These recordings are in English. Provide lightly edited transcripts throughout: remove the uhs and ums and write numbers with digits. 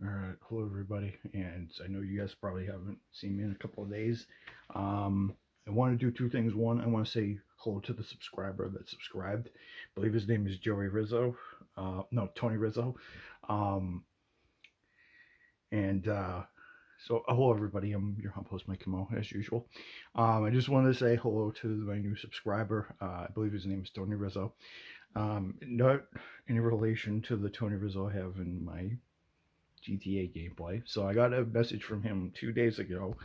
All right, hello everybody, and I know you guys probably haven't seen me in a couple of days. I want to do two things. One, I want to say hello to the subscriber that subscribed. I believe his name is Joey Rizzo. No, Tony Rizzo. Um, and hello everybody. I'm your hump host, Mike Camo, as usual. I just wanted to say hello to my new subscriber. I believe his name is Tony Rizzo. Not any relation to the Tony Rizzo I have in my GTA gameplay. So I got a message from him 2 days ago,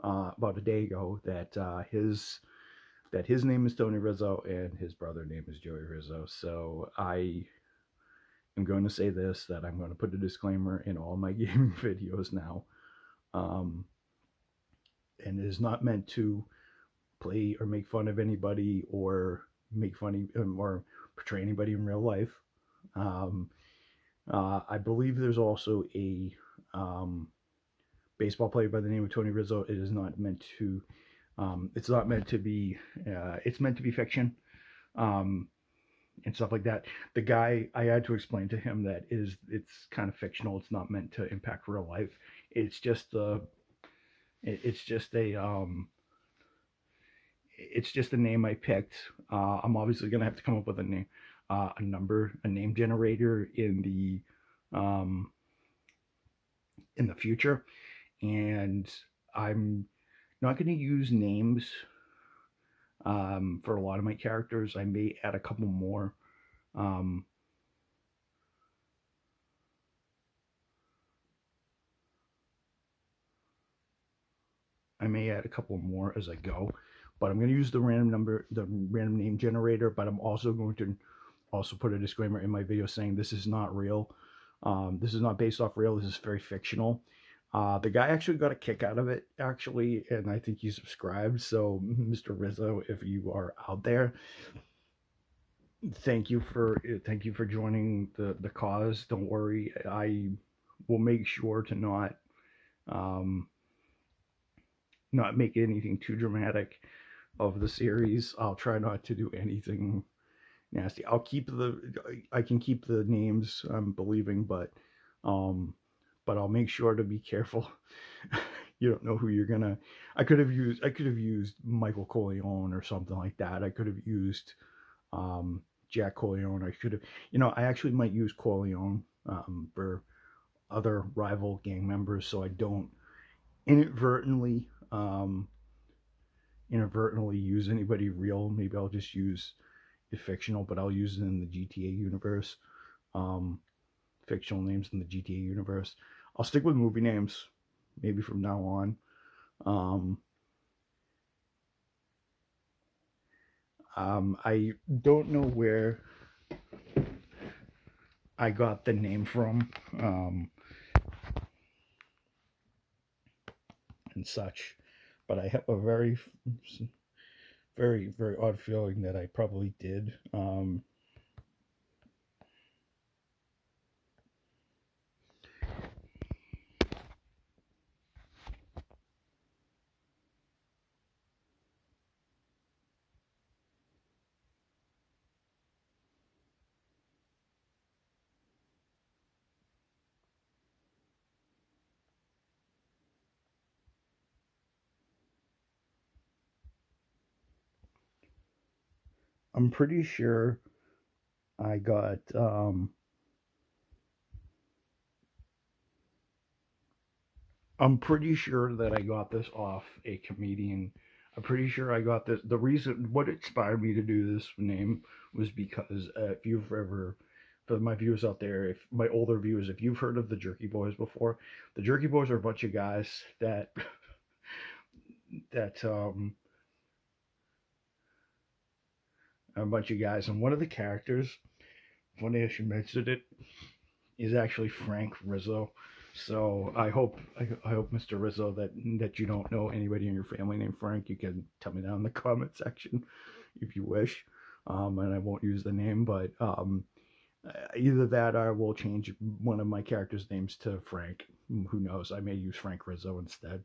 about a day ago, that his name is Tony Rizzo and his brother name is Joey Rizzo. So I am going to say this, that I'm going to put a disclaimer in all my gaming videos now. Um, and it is not meant to play or make fun of anybody or make funny or portray anybody in real life. Um, I believe there's also a baseball player by the name of Tony Rizzo. It is not meant to. It's not meant to be. It's meant to be fiction, um, and stuff like that. The guy, I had to explain to him that it's kind of fictional. It's not meant to impact real life. It's just a. It's just a. It's just a name I picked. I'm obviously gonna have to come up with a name, a name generator in the future, and I'm not going to use names for a lot of my characters. I may add a couple more. Um, I may add a couple more as I go, but I'm going to use the random name generator. But I'm also going to also put a disclaimer in my video saying this is not real. This is not based off real. This is very fictional. The guy actually got a kick out of it, actually, and I think he subscribed. So, Mr. Rizzo, if you are out there, thank you for joining the cause. Don't worry, I will make sure to um, not make anything too dramatic of the series. I'll try not to do anything nasty. I can keep the names I'm believing, um, but I'll make sure to be careful. You don't know who you're gonna. I could have used Michael Corleone or something like that. I could have used Jack Corleone. I should have. I actually might use Corleone for other rival gang members, so I don't inadvertently um, inadvertently use anybody real. Maybe I'll just use it fictional, but I'll use it in the GTA universe. Um, Fictional names in the GTA universe. I'll stick with movie names, maybe from now on. Um, I don't know where I got the name from, and such, but I have a very, very, very odd feeling that I probably did. I'm pretty sure I got. I'm pretty sure that I got this off a comedian. I'm pretty sure I got this. The reason, what inspired me to do this name was because if you've ever, for my viewers out there, if my older viewers, if you've heard of the Jerky Boys before, the Jerky Boys are a bunch of guys that that are a bunch of guys, and one of the characters, funny I should mention it, is actually Frank Rizzo. So I hope Mr. Rizzo that you don't know anybody in your family named Frank. You can tell me down in the comment section if you wish, and I won't use the name, but either that or I will change one of my characters' names to Frank. Who knows? I may use Frank Rizzo instead.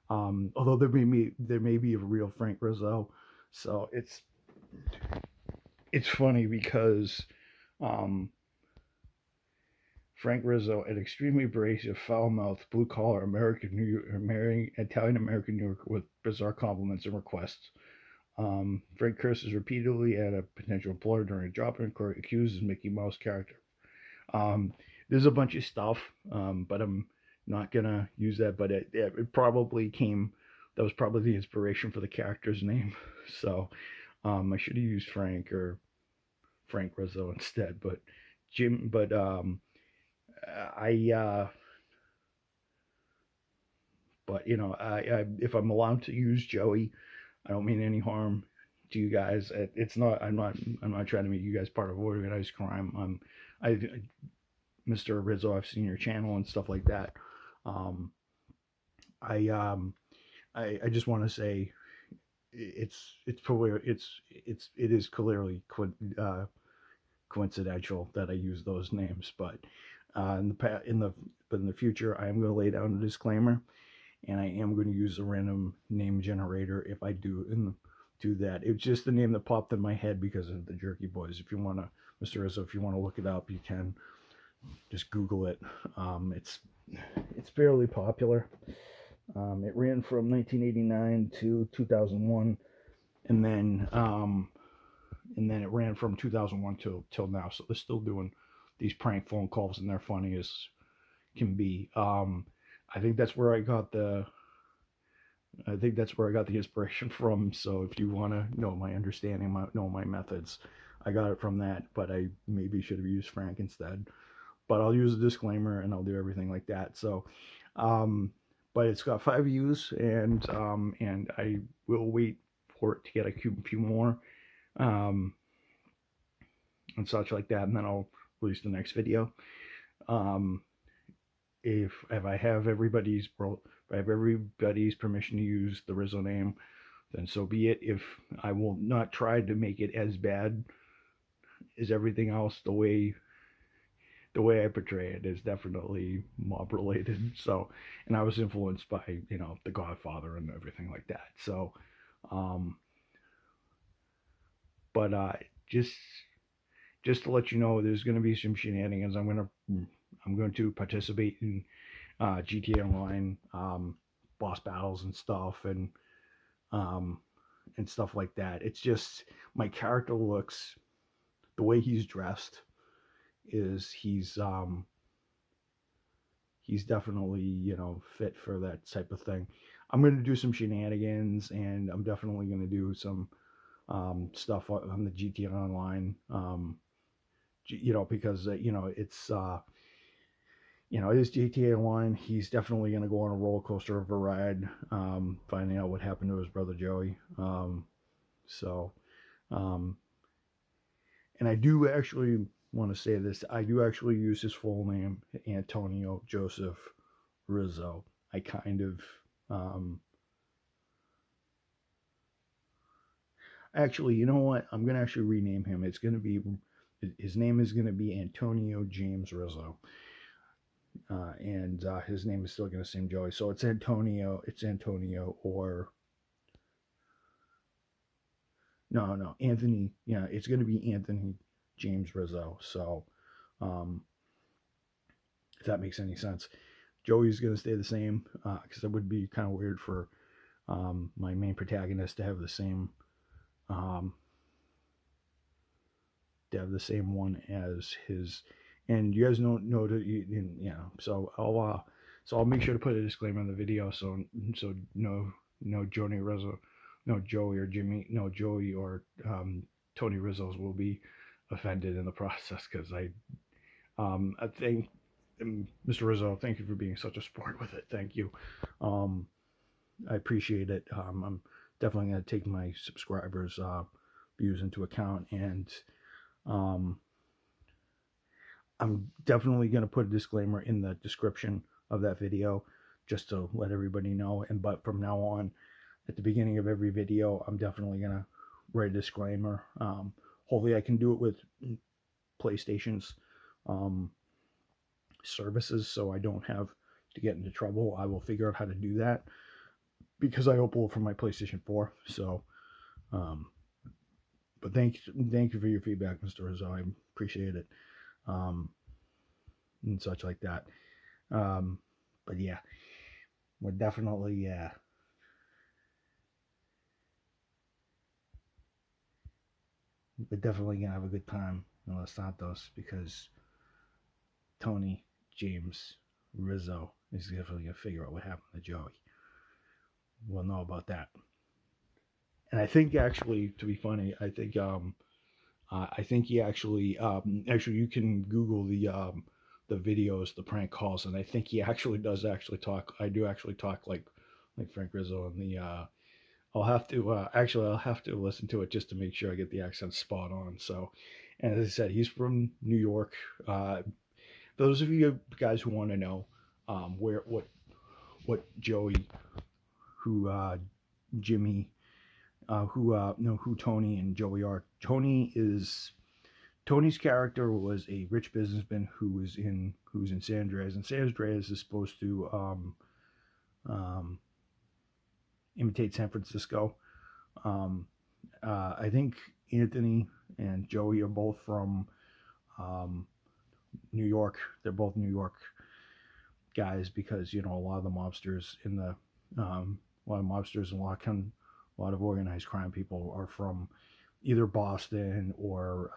Although there may be a real Frank Rizzo, so it's funny because um, Frank Rizzo, an extremely abrasive, foul-mouthed, blue-collar Italian-American New Yorker with bizarre compliments and requests. Frank curses repeatedly at a potential employer during a job inquiry, accuses Mickey Mouse character. There's a bunch of stuff, but I'm not gonna use that. But it probably came. That was probably the inspiration for the character's name. So I should have used Frank or Frank Rizzo instead. But Jim. But I. But you know, if I'm allowed to use Joey, I don't mean any harm to you guys. It's not. I'm not trying to make you guys part of organized crime. Mr. Rizzo, I've seen your channel and stuff like that. I just want to say it is clearly coincidental that I use those names, but in the future I am going to lay down a disclaimer, and I am going to use a random name generator if I do that. It's just the name that popped in my head because of the Jerky Boys. If you want to, Mr. Rizzo, if you want to look it up, you can. Just Google it. It's fairly popular. It ran from 1989 to 2001, and then it ran from 2001 till now. So they're still doing these prank phone calls, and they're funny as can be. I think that's where I got the inspiration from. So if you want to know my understanding, know my methods, I got it from that. But I maybe should have used Frank instead. But I'll use a disclaimer and I'll do everything like that. So, but it's got 5 views, and I will wait for it to get a few more, and such like that, and then I'll release the next video. If I have everybody's permission to use the Rizzo name, then so be it. If I will not try to make it as bad as everything else, the way I portray it is definitely mob related. So, and I was influenced by, you know, The Godfather and everything like that. So, but just to let you know, there's going to be some shenanigans. I'm going to participate in GTA Online boss battles and stuff, and stuff like that. It's just my character looks, the way he's dressed is he's definitely, you know, fit for that type of thing. I'm going to do some shenanigans, and I'm definitely going to do some stuff on the GTA Online, you know, because you know, it's you know, it is GTA Online. He's definitely going to go on a roller coaster of a ride, finding out what happened to his brother Joey. And I do actually want to say this. I do actually use his full name, Antonio Joseph Rizzo. I kind of actually, you know what? I'm gonna actually rename him. It's gonna be, his name is gonna be Antonio James Rizzo, and his name is still gonna seem Joey. So it's Antonio. Or no, Anthony. Yeah, it's gonna be Anthony James Rizzo. So, if that makes any sense, Joey's gonna stay the same, because it would be kind of weird for my main protagonist to have the same one as his. And you guys don't know that, you know. So I'll make sure to put a disclaimer in the video, so no Joey Rizzo, no Joey or Jimmy, no Joey or Tony Rizzo's will be offended in the process, because I think, Mr. Rizzo, thank you for being such a sport with it. Thank you. I appreciate it. I'm definitely going to take my subscribers' views into account, and I'm definitely going to put a disclaimer in the description of that video, just to let everybody know. But from now on, at the beginning of every video, I'm definitely going to write a disclaimer. Hopefully I can do it with PlayStation's services, so I don't have to get into trouble. I will figure out how to do that, because I upload from my PlayStation 4. So, but thank you for your feedback, Mr. Rizzo. I appreciate it. and such like that. But yeah, we're definitely gonna have a good time in Los Santos because Tony, James, Rizzo is definitely gonna figure out what happened to Joey. We'll know about that. And I think actually, to be funny, I think he actually you can Google the videos, the prank calls, and I think he actually does actually talk. I do actually talk like Frank Rizzo, and the I'll have to listen to it just to make sure I get the accent spot on. So, and as I said, he's from New York. Those of you guys who want to know where what Joey, who Jimmy, who know who Tony and Joey are. Tony's character was a rich businessman who was in San Andreas, and San Andreas is supposed to imitate San Francisco. I think Anthony and Joey are both from New York. They're both New York guys because a lot of the mobsters in the a lot of mobsters and a lot of organized crime people are from either Boston or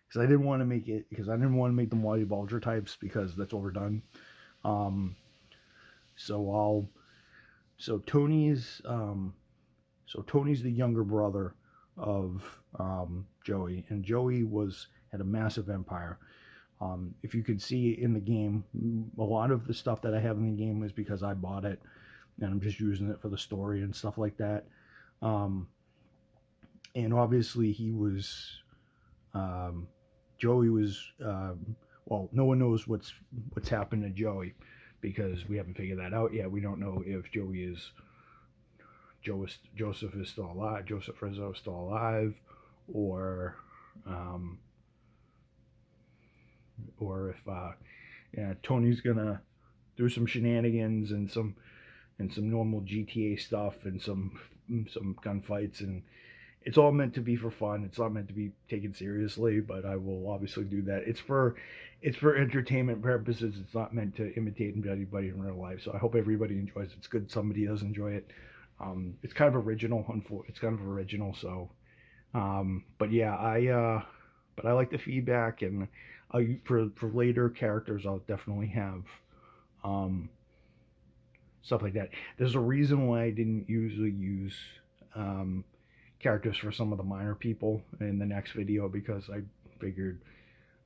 because I didn't want to make them Whitey Bulger types because that's overdone. So Tony's the younger brother of Joey, and Joey had a massive empire. If you could see in the game, a lot of the stuff that I have in the game is because I bought it, and I'm just using it for the story and stuff like that. And obviously Joey was, well, no one knows what's happened to Joey because we haven't figured that out yet. We don't know if Joseph is still alive, Joseph Rizzo is still alive, or if Tony's gonna do some shenanigans and some normal GTA stuff and some gunfights, and it's all meant to be for fun. It's not meant to be taken seriously, but I will obviously do that. It's for entertainment purposes. It's not meant to imitate anybody in real life. So I hope everybody enjoys it. It's good somebody does enjoy it. It's kind of original. So, but yeah, but I like the feedback, and for later characters, I'll definitely have stuff like that. There's a reason why I didn't usually use characters for some of the minor people in the next video, because I figured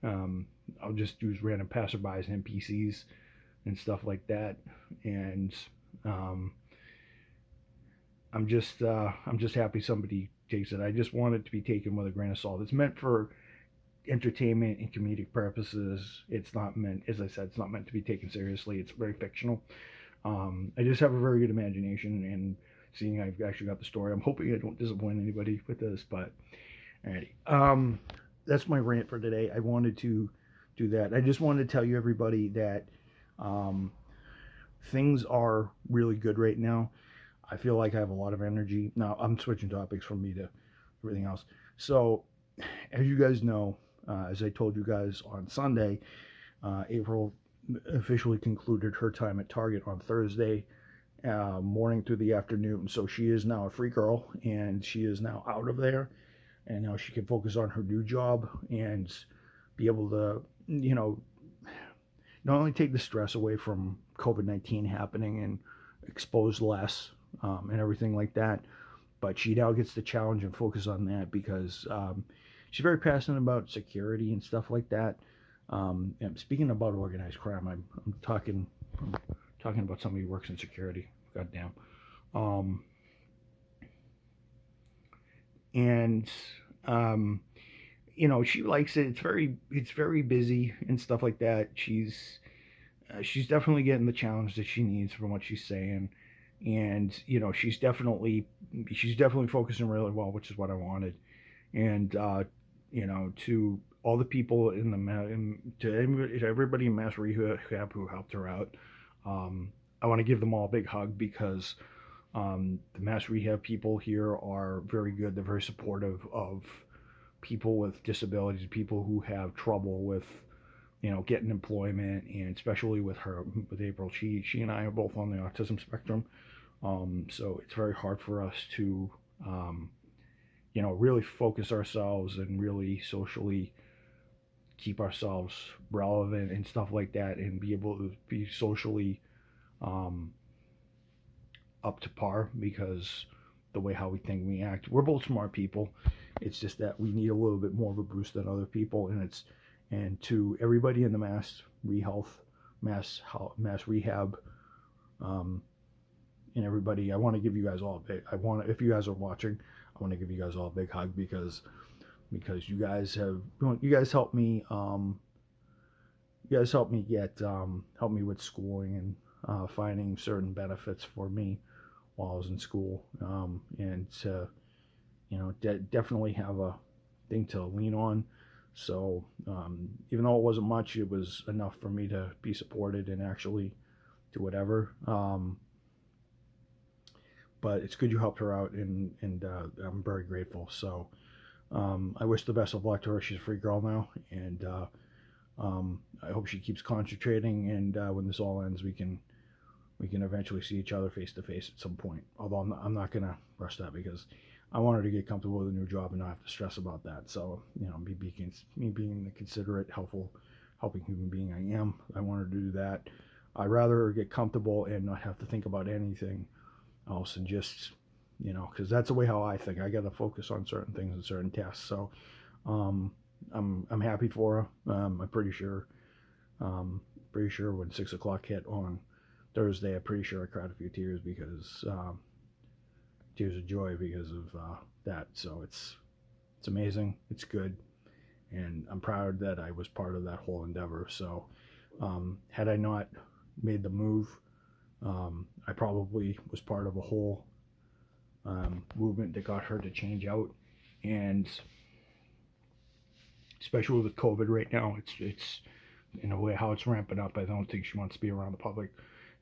I'll just use random passerbys and NPCs and stuff like that, and I'm just happy somebody takes it. I just want it to be taken with a grain of salt. It's meant for entertainment and comedic purposes. It's not meant, as I said, it's not meant to be taken seriously. It's very fictional. I just have a very good imagination, and seeing I've actually got the story, I'm hoping I don't disappoint anybody with this, but alrighty. That's my rant for today. I wanted to do that. I just wanted to tell you, everybody, that things are really good right now. I feel like I have a lot of energy. Now, I'm switching topics from me to everything else. So, as you guys know, as I told you guys on Sunday, April officially concluded her time at Target on Thursday morning through the afternoon. So she is now a free girl, and she is now out of there, and now she can focus on her new job and be able to, not only take the stress away from COVID-19 happening and expose less and everything like that, but she now gets to challenge and focus on that because she's very passionate about security and stuff like that. And speaking about organized crime, I'm talking about somebody who works in security. Goddamn. And she likes it. It's very busy and stuff like that. She's definitely getting the challenge that she needs from what she's saying, and she's definitely focusing really well, which is what I wanted. And to all the people to everybody in Mass Rehab who helped her out, I want to give them all a big hug, because the Mass Rehab people here are very good. They're very supportive of people with disabilities, people who have trouble with getting employment, and especially with April, she and I are both on the autism spectrum. So it's very hard for us to, really focus ourselves and really socially keep ourselves relevant and stuff like that, and be able to be socially um, up to par, because the way how we think, we act. We're both smart people. It's just that we need a little bit more of a boost than other people, and to everybody in the mass rehab, and everybody, I want to give you guys all a big. If you guys are watching, I want to give you guys all a big hug, because you guys helped me. You guys helped me help me with schooling, and finding certain benefits for me while I was in school, and to definitely have a thing to lean on. So even though it wasn't much, it was enough for me to be supported and actually do whatever. But it's good you helped her out, and I'm very grateful. So I wish the best of luck to her. She's a free girl now, and I hope she keeps concentrating, and when this all ends, we can eventually see each other face to face at some point. Although I'm not gonna rush that, because I want her to get comfortable with a new job and not have to stress about that. So me being the considerate, helping human being I am, I want her to do that. I'd rather get comfortable and not have to think about anything else, and just because that's the way how I think. I got to focus on certain things and certain tasks. So I'm happy for her. I'm pretty sure when 6 o'clock hit on Thursday, I'm pretty sure I cried a few tears, because tears of joy, because of that. So it's amazing. It's good, and I'm proud that I was part of that whole endeavor. So had I not made the move, I probably was part of a whole movement that got her to change out. And especially with COVID right now, it's in a way how it's ramping up. I don't think she wants to be around the public.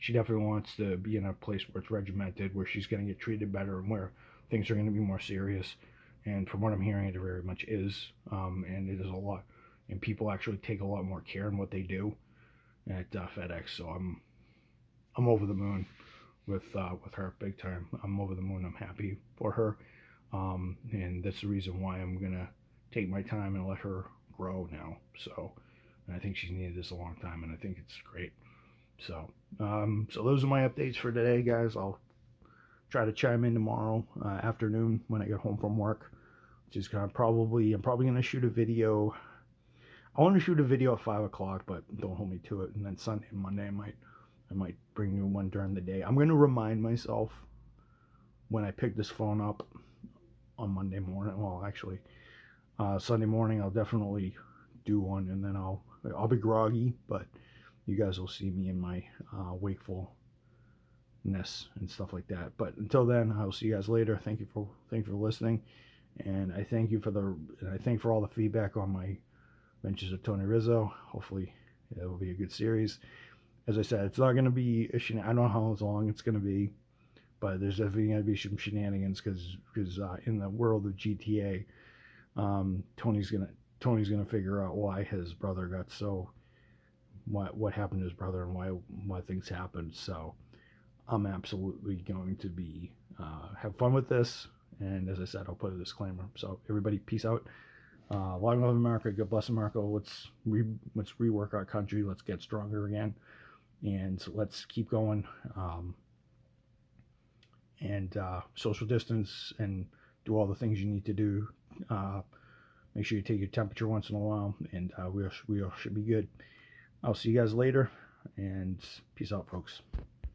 She definitely wants to be in a place where it's regimented, where she's going to get treated better, and where things are going to be more serious. And from what I'm hearing, it very much is, and it is a lot. And people actually take a lot more care in what they do at FedEx. So I'm over the moon with her, big time. I'm over the moon. I'm happy for her, and that's the reason why I'm gonna take my time and let her grow now. So, and I think she's needed this a long time, and I think it's great. So, so those are my updates for today, guys. I'll try to chime in tomorrow afternoon when I get home from work. Just I'm probably gonna shoot a video. I want to shoot a video at 5 o'clock, but don't hold me to it. And then Sunday and Monday, I might bring you one during the day. I'm going to remind myself when I pick this phone up on Monday morning. Well, actually, Sunday morning, I'll definitely do one, and then I'll be groggy, but you guys will see me in my wakefulness and stuff like that. But until then, I'll see you guys later. Thank you for listening, and I thank for all the feedback on my Adventures of Tony Rizzo. Hopefully, it will be a good series. As I said, it's not going to be I don't know how long it's going to be, but there's definitely going to be some shenanigans, because in the world of GTA, Tony's gonna figure out why his brother got what happened to his brother, and why things happened. So I'm absolutely going to be have fun with this, and as I said, I'll put a disclaimer. So everybody, peace out. Long live America. God bless America. Let's rework our country. Let's get stronger again, and let's keep going. And social distance, and do all the things you need to do. Make sure you take your temperature once in a while, and we all should be good. I'll see you guys later, and peace out, folks.